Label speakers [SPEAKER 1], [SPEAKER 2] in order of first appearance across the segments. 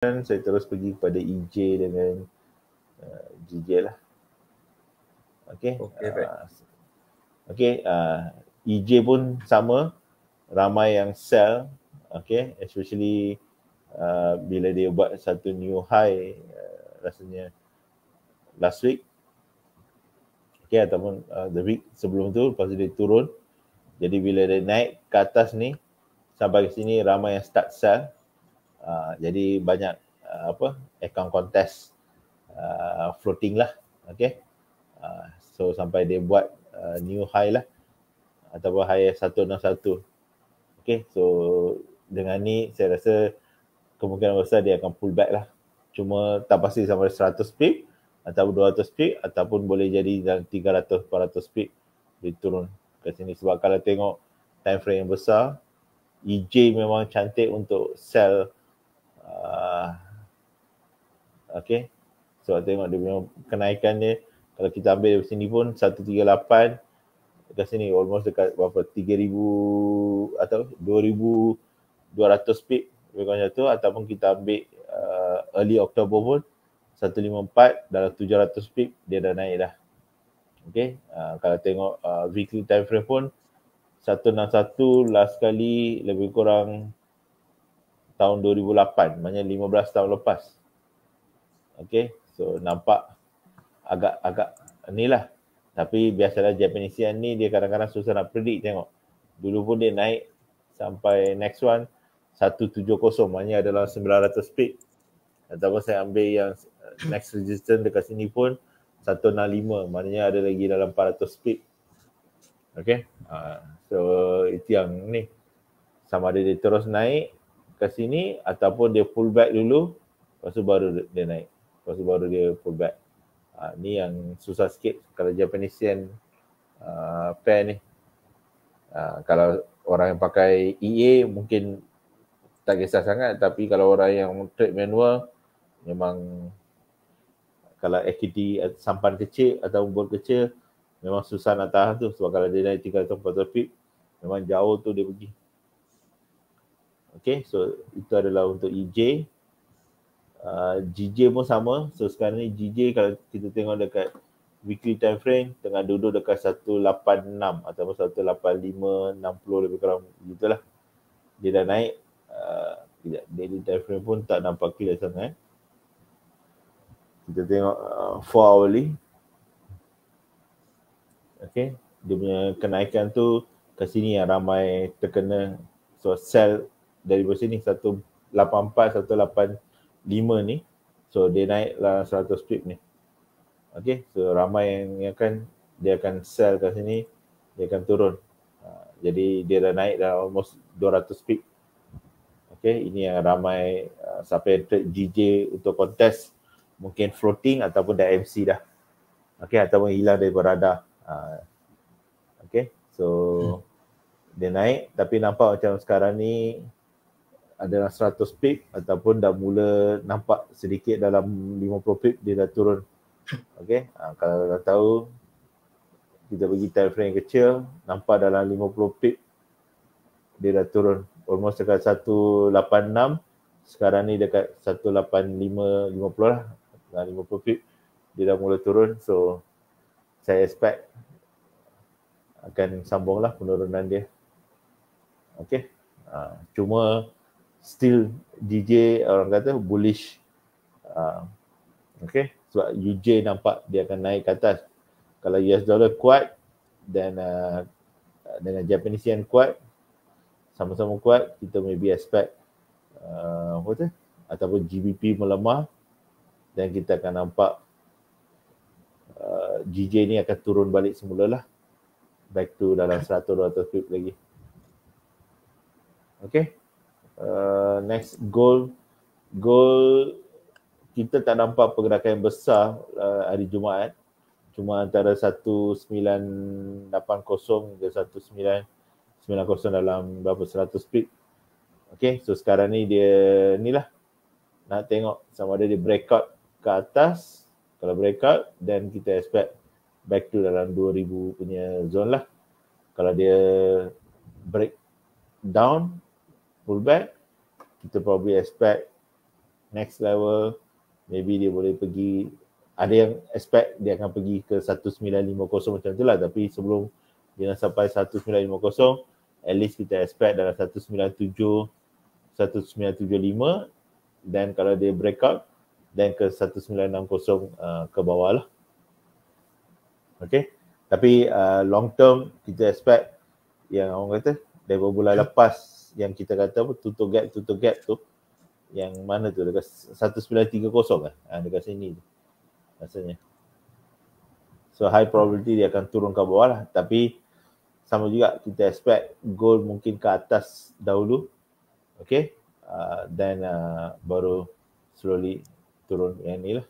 [SPEAKER 1] saya terus pergi kepada EJ dengan GJ lah. Okay. EJ pun sama, ramai yang sell, okay, especially bila dia buat satu new high rasanya last week, okay, ataupun the week sebelum tu, lepas tu dia turun. Jadi bila dia naik ke atas ni sampai ke sini, ramai yang start sell. Jadi banyak account contest floating lah, okay. So sampai dia buat new high lah, ataupun high 161. Okay, so dengan ni saya rasa kemungkinan besar dia akan pull back lah. Cuma tak pasti sampai 100 pip ataupun 200 pip, ataupun boleh jadi dalam 300-400 pip dia turun ke sini. Sebab kalau tengok time frame yang besar, EJ memang cantik untuk sell. Okay, so tengok dia punya kenaikan dia. Kalau kita ambil dari sini pun 138 dekat sini almost dekat berapa, 3,000 atau 2,200 pip lebih kurang tu. Ataupun kita ambil early October pun 154 dalam 700 pip dia dah naik dah. Okay, kalau tengok weekly time frame pun 161 last kali lebih kurang tahun 2008, maknanya 15 tahun lepas. Okay, so nampak agak ni lah. Tapi biasalah Japanese yen ni dia kadang-kadang susah nak predict. Tengok dulu pun dia naik sampai next one 170, maknanya adalah 900 pip. Ataupun saya ambil yang next resistance dekat sini pun 165, maknanya ada lagi dalam 400 pip. Okay, so itu yang ni, sama ada dia terus naik ke sini ataupun dia pull back dulu, lepas tu baru dia naik, lepas tu baru dia pull back. Ni yang susah sikit kalau Japanese yen pair ni. Kalau orang yang pakai EA mungkin tak kisah sangat, tapi kalau orang yang trade manual, memang kalau equity sampan kecil atau bond kecil, memang susah nak tahan tu. Sebab kalau dia naik 300-400 pip, memang jauh tu dia pergi. Okay, so itu adalah untuk EJ. GJ pun sama. So sekarang ni GJ kalau kita tengok dekat weekly time frame tengah duduk dekat 186 ataupun 185, 60 lebih kurang gitulah. Dia dah naik. Daily time frame pun tak nampak clear sangat. Kita tengok 4 hourly. Okay, dia punya kenaikan tu ke sini yang ramai terkena. So sell dari sini 184, 185 ni. So dia naik lah 100 pip ni. Okay, so ramai yang dia akan sell kat sini, dia akan turun. Jadi dia dah naik dah almost 200 pip. Okay, ini yang ramai siapa yang trade GJ untuk kontes, mungkin floating ataupun dah MC dah. Okay, ataupun hilang daripada radar. Okay, so dia naik tapi nampak macam sekarang ni adalah 100 pip ataupun dah mula nampak sedikit dalam 50 pip dia dah turun. Okay, kalau dah tahu kita bagi time frame kecil, nampak dalam 50 pip dia dah turun almost dekat 186, sekarang ni dekat 185, 50 lah, dalam 50 pip dia dah mula turun. So saya expect akan sambung lah penurunan dia. Okay, cuma still DJ orang kata bullish. Okay, sebab UJ nampak dia akan naik ke atas. Kalau US dollar kuat dan dengan Japanese yen kuat, sama-sama kuat, kita maybe expect ataupun GBP melemah dan kita akan nampak GJ ni akan turun balik semula lah, back to dalam 100-200 pip lagi. Okay, next gold kita tak nampak pergerakan yang besar hari Jumaat, cuma antara 1980 hingga 1990 dalam berapa 100 pip. Okay, so sekarang ni dia ni lah, nak tengok sama ada dia breakout ke atas. Kalau breakout, then kita expect back to dalam 2000 punya zone lah. Kalau dia break down, pull back, kita probably expect next level, maybe dia boleh pergi, ada yang expect dia akan pergi ke 1950 macam tu lah, tapi sebelum dia nak sampai 1950, at least kita expect dalam 197, 1975, dan kalau dia breakout, dan ke 1960 ke bawah lah. Okay, tapi long term kita expect yang orang kata dari bulan lepas yang kita kata apa, tutup gap tu, yang mana tu dekat 1930 kan, dekat sini tu rasanya. So high probability dia akan turun ke bawah lah, tapi sama juga kita expect gold mungkin ke atas dahulu, okay, dan baru slowly turun yang ni lah.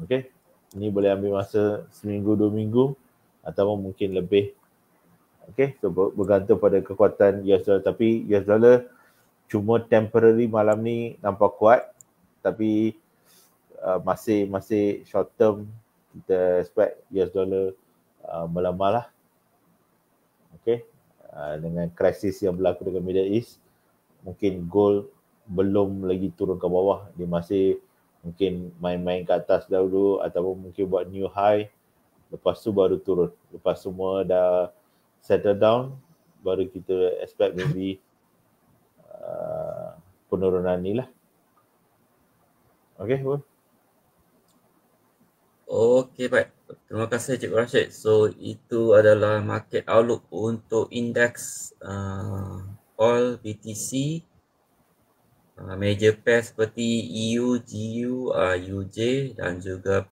[SPEAKER 1] Okay, ini boleh ambil masa seminggu 2 minggu atau mungkin lebih. Okay, so bergantung pada kekuatan US dollar, tapi US dollar cuma temporary malam ni nampak kuat, tapi masih short term kita expect US dollar melemah lah. Okay, dengan krisis yang berlaku dengan Middle East, mungkin gold belum lagi turun ke bawah, dia masih mungkin main-main ke atas dahulu ataupun mungkin buat new high, lepas tu baru turun. Lepas semua dah settle down, baru kita expect maybe penurunan ni lah. Okay, Bun?
[SPEAKER 2] Okey, baik. Terima kasih Cikgu Rashid. So, itu adalah market outlook untuk indeks all BTC, major pair seperti EU, GU, UJ dan juga